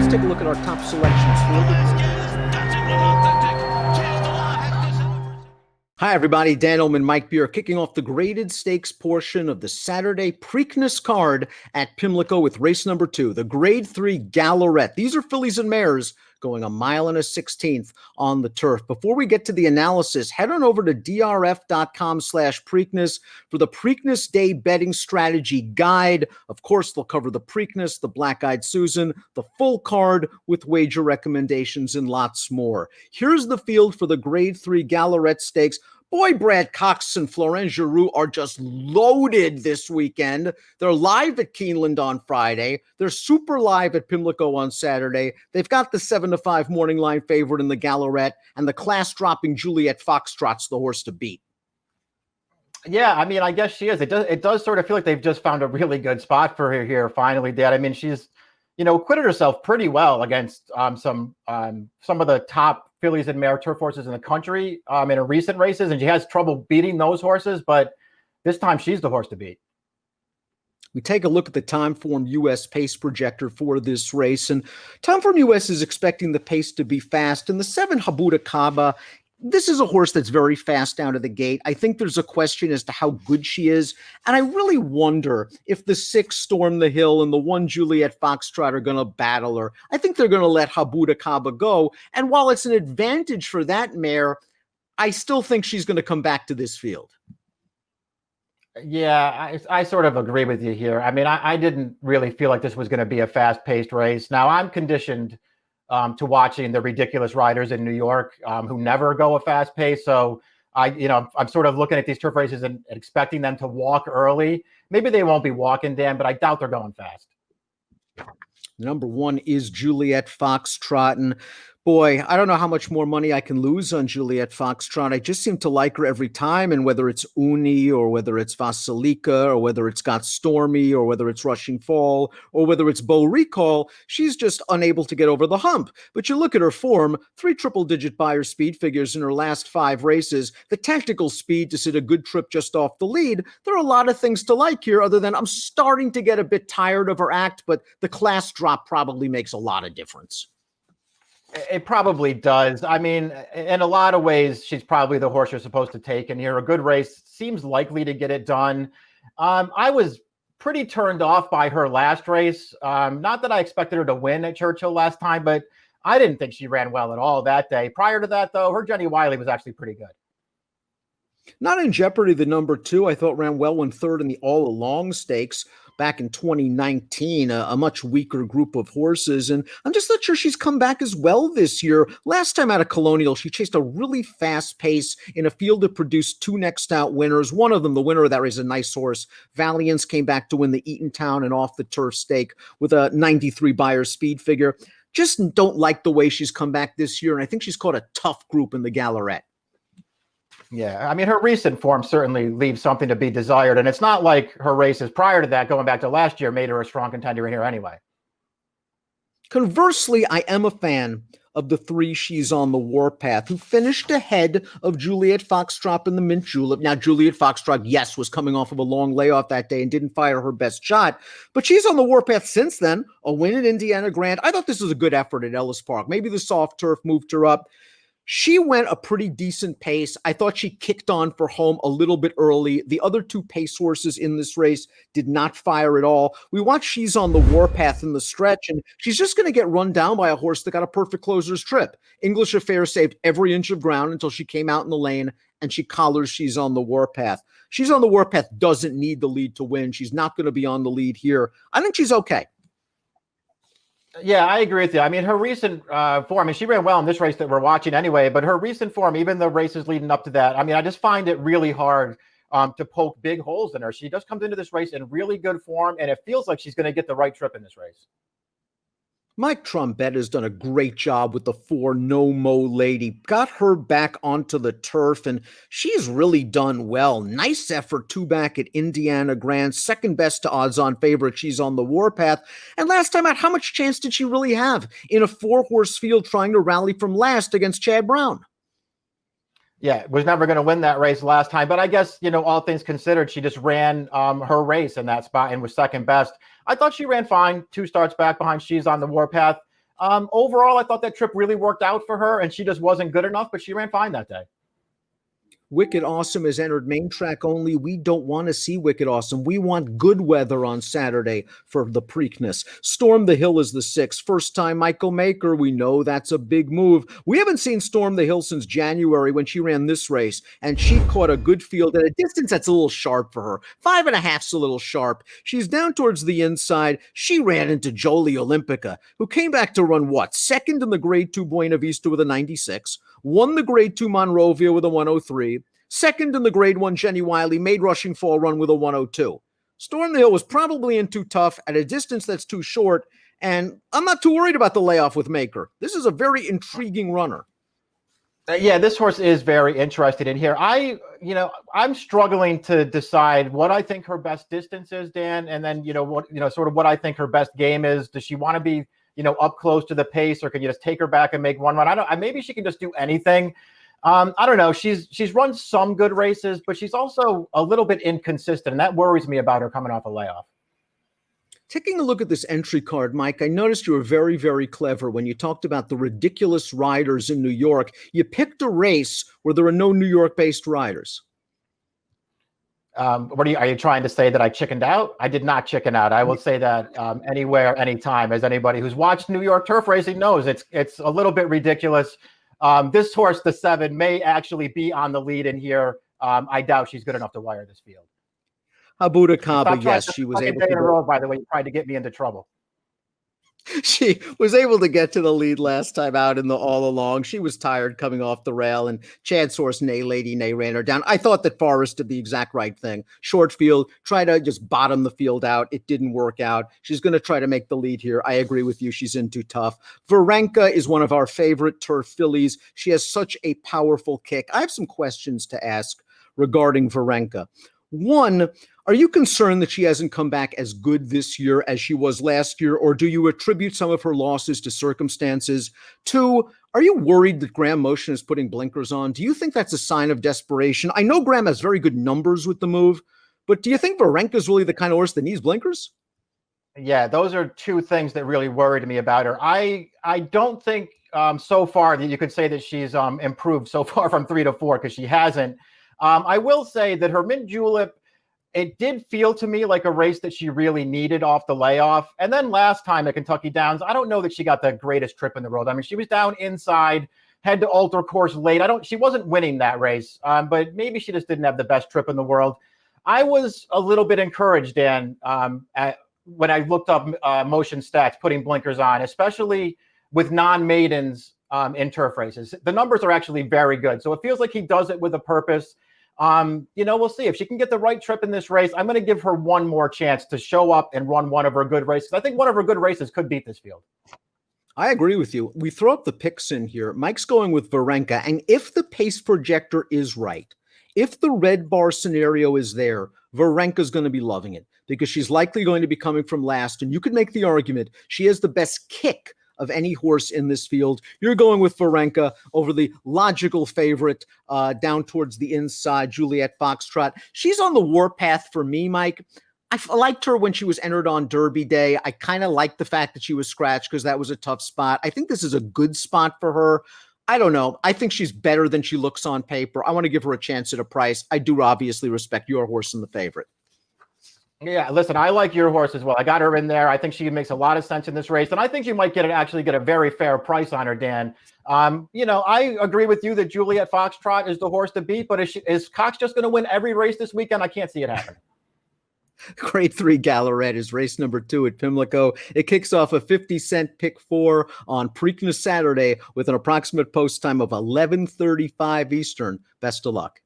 let's take a look at our top selections for Hi, everybody. Dan Illman, Mike Beer, kicking off the graded stakes portion of the Saturday Preakness card at Pimlico with race number 2, the Grade 3 Gallorette. These are fillies and mares going 1 1/16 on the turf. Before we get to the analysis, head on over to drf.com/Preakness for the Preakness Day betting strategy guide. Of course, they'll cover the Preakness, the Black-Eyed Susan, the full card with wager recommendations and lots more. Here's the field for the Grade 3 Gallorette Stakes. Boy, Brad Cox and Florent Giroux are just loaded this weekend. They're live at Keeneland on Friday. They're super live at Pimlico on Saturday. They've got the 7-5 morning line favorite in the Gallorette, and the class-dropping Juliette Foxtrot's the horse to beat. Yeah, I mean, I guess she is. It does sort of feel like they've just found a really good spot for her here finally, Dad. I mean, she's, acquitted herself pretty well against some of the top fillies and mare turf horses in the country in her recent races, and she has trouble beating those horses, but this time she's the horse to beat. We take a look at the Timeform US pace projector for this race, and Timeform US is expecting the pace to be fast. And the 7 Habuda Kaba, this is a horse that's very fast out of the gate. I think there's a question as to how good she is, and I really wonder if the 6 Storm the Hill and the 1 Juliette Foxtrot are going to battle her. I think they're going to let Habuda Kaba go, and while it's an advantage for that mare, I still think she's going to come back to this field. Yeah, I sort of agree with you here. I mean, I didn't really feel like this was going to be a fast-paced race. Now, I'm conditioned to watching the ridiculous riders in New York who never go a fast pace. So I'm sort of looking at these turf races and expecting them to walk early. Maybe they won't be walking, Dan, but I doubt they're going fast. Number 1 is Juliette Foxtrot. And boy, I don't know how much more money I can lose on Juliette Foxtrot. I just seem to like her every time. And whether it's Uni or whether it's Vasilika or whether it's Got Stormy or whether it's Rushing Fall or whether it's Beau Recall, she's just unable to get over the hump. But you look at her form, 3 triple-digit Beyer speed figures in her last 5 races, the tactical speed to sit a good trip just off the lead. There are a lot of things to like here other than I'm starting to get a bit tired of her act, but the class drop probably makes a lot of difference. It probably does. I mean, in a lot of ways, she's probably the horse you're supposed to take in here. A good race seems likely to get it done. I was pretty turned off by her last race. Not that I expected her to win at Churchill last time, but I didn't think she ran well at all that day. Prior to that, though, her Jenny Wiley was actually pretty good. Not in Jeopardy, the number 2, I thought ran well in 3rd in the All Along Stakes back in 2019, a much weaker group of horses. And I'm just not sure she's come back as well this year. Last time out of Colonial, she chased a really fast pace in a field that produced 2 next out winners. One of them, the winner of that race, a nice horse. Valiance came back to win the Eatontown and Off the Turf stake with a 93 Beyer speed figure. Just don't like the way she's come back this year. And I think she's caught a tough group in the Gallorette. Yeah, I mean, her recent form certainly leaves something to be desired. And it's not like her races prior to that, going back to last year, made her a strong contender in here anyway. Conversely, I am a fan of the 3 She's on the Warpath, who finished ahead of Juliette Foxtrot in the Mint Julep. Now, Juliette Foxtrot, yes, was coming off of a long layoff that day and didn't fire her best shot, but she's on the Warpath since then. A win at Indiana Grand. I thought this was a good effort at Ellis Park. Maybe the soft turf moved her up. She went a pretty decent pace. I thought she kicked on for home a little bit early. The other 2 pace horses in this race did not fire at all. We watched She's on the Warpath in the stretch, and she's just going to get run down by a horse that got a perfect closer's trip. English Affair saved every inch of ground until she came out in the lane, and she collars She's on the Warpath. She's on the Warpath doesn't need the lead to win. She's not going to be on the lead here. I think she's okay. Yeah, I agree with you. I mean, her recent form, I mean, she ran well in this race that we're watching anyway, but her recent form, even the races leading up to that, I mean, I just find it really hard to poke big holes in her. She just comes into this race in really good form, and it feels like she's going to get the right trip in this race. Mike Trombetta has done a great job with the 4 No Mo Lady. Got her back onto the turf, and she's really done well. Nice effort, 2 back at Indiana Grand. Second best to odds-on favorite. She's on the Warpath. And last time out, how much chance did she really have in a 4-horse field trying to rally from last against Chad Brown? Yeah, was never going to win that race last time. But I guess, all things considered, she just ran her race in that spot and was second best. I thought she ran fine. 2 starts back behind She's on the Warpath. Overall, I thought that trip really worked out for her, and she just wasn't good enough, but she ran fine that day. Wicked Awesome has entered main track only. We don't want to see Wicked Awesome. We want good weather on Saturday for the Preakness. Storm the Hill is the 6th. First time Michael Maker. We know that's a big move. We haven't seen Storm the Hill since January when she ran this race, and she caught a good field at a distance that's a little sharp for her. 5.5's a little sharp. She's down towards the inside. She ran into Jolie Olympica, who came back to run what? Second in the Grade 2 Buena Vista with a 96. Won the Grade 2 Monrovia with a 103. Second in the Grade 1 Jenny Wiley made Rushing Fall run with a 102. Storm the Hill was probably in too tough at a distance that's too short, and I'm not too worried about the layoff with Maker. This is a very intriguing runner. Yeah, this horse is very interested in here. I'm struggling to decide what I think her best distance is, Dan, and then sort of what I think her best game is. Does she want to be up close to the pace, or can you just take her back and make one run? Maybe she can just do anything. I don't know. She's run some good races, but she's also a little bit inconsistent, and that worries me about her coming off a layoff. Taking a look at this entry card, Mike, I noticed you were very, very clever when you talked about the ridiculous riders in New York. You picked a race where there are no New York-based riders. Are you trying to say that I chickened out? I did not chicken out. I will say that anywhere, anytime, as anybody who's watched New York turf racing knows, it's a little bit ridiculous. This horse, the 7, may actually be on the lead in here. I doubt she's good enough to wire this field. Habuda Kaba, yes, she was able to. In a row, by the way, you tried to get me into trouble. She was able to get to the lead last time out in the all along. She was tired coming off the rail, and Chad's horse, Nay Lady Nay, ran her down. I thought that Forrest did the exact right thing. Short field, try to just bottom the field out. It didn't work out. She's going to try to make the lead here. I agree with you. She's in too tough. Varenka is one of our favorite turf fillies. She has such a powerful kick. I have some questions to ask regarding Varenka. One, are you concerned that she hasn't come back as good this year as she was last year, or do you attribute some of her losses to circumstances? Two, are you worried that Graham Motion is putting blinkers on? Do you think that's a sign of desperation? I know Graham has very good numbers with the move, but do you think Varenka is really the kind of horse that needs blinkers? Yeah, those are two things that really worried me about her. I don't think so far that you could say that she's improved so far from 3 to 4, because she hasn't. I will say that her Mint Julep, it did feel to me like a race that she really needed off the layoff. And then last time at Kentucky Downs, I don't know that she got the greatest trip in the world. I mean, she was down inside, had to alter course late. She wasn't winning that race, but maybe she just didn't have the best trip in the world. I was a little bit encouraged, Dan, when I looked up motion stats, putting blinkers on, especially with non-maidens in turf races. The numbers are actually very good. So it feels like he does it with a purpose. We'll see if she can get the right trip in this race. I'm going to give her one more chance to show up and run one of her good races. I think one of her good races could beat this field. I agree with you. We throw up the picks in here. Mike's going with Varenka. And if the pace projector is right, if the red bar scenario is there, Varenka's going to be loving it because she's likely going to be coming from last. And you could make the argument she has the best kick of any horse in this field. You're going with Varenka over the logical favorite down towards the inside, Juliette Foxtrot. She's on the warpath for me, Mike. I liked her when she was entered on Derby Day. I kind of liked the fact that she was scratched because that was a tough spot. I think this is a good spot for her. I don't know. I think she's better than she looks on paper. I want to give her a chance at a price. I do obviously respect your horse and the favorite. Yeah, listen, I like your horse as well. I got her in there. I think she makes a lot of sense in this race. And I think you might actually get a very fair price on her, Dan. I agree with you that Juliette Foxtrot is the horse to beat, but is Cox just going to win every race this weekend? I can't see it happening. Grade 3 Gallorette is race number 2 at Pimlico. It kicks off a 50-cent pick 4 on Preakness Saturday with an approximate post time of 11:35 Eastern. Best of luck.